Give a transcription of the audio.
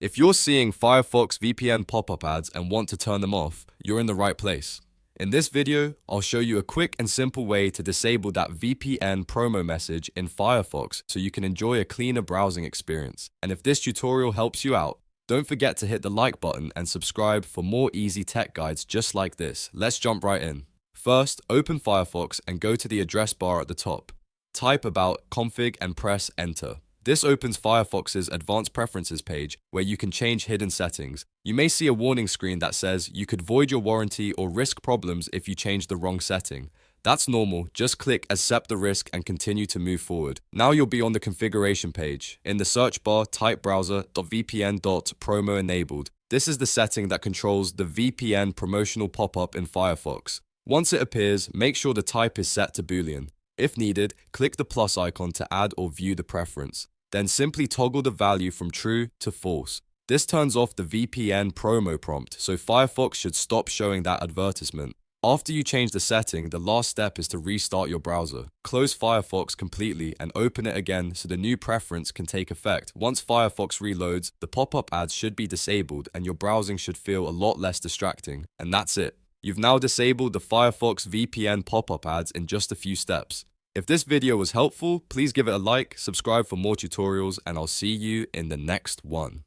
If you're seeing Firefox VPN pop-up ads and want to turn them off, you're in the right place. In this video, I'll show you a quick and simple way to disable that VPN promo message in Firefox so you can enjoy a cleaner browsing experience. And if this tutorial helps you out, don't forget to hit the like button and subscribe for more easy tech guides just like this. Let's jump right in. First, open Firefox and go to the address bar at the top. Type about config and press enter. This opens Firefox's Advanced Preferences page where you can change hidden settings. You may see a warning screen that says you could void your warranty or risk problems if you change the wrong setting. That's normal, just click accept the risk and continue to move forward. Now you'll be on the configuration page. In the search bar, type Browser.Vpn.Promo-Enabled. This is the setting that controls the VPN promotional pop-up in Firefox. Once it appears, make sure the type is set to Boolean. If needed, click the plus icon to add or view the preference. Then simply toggle the value from true to false. This turns off the VPN promo prompt, so Firefox should stop showing that advertisement. After you change the setting, the last step is to restart your browser. Close Firefox completely and open it again so the new preference can take effect. Once Firefox reloads, the pop-up ads should be disabled and your browsing should feel a lot less distracting. And that's it. You've now disabled the Firefox VPN pop-up ads in just a few steps. If this video was helpful, please give it a like, subscribe for more tutorials, and I'll see you in the next one.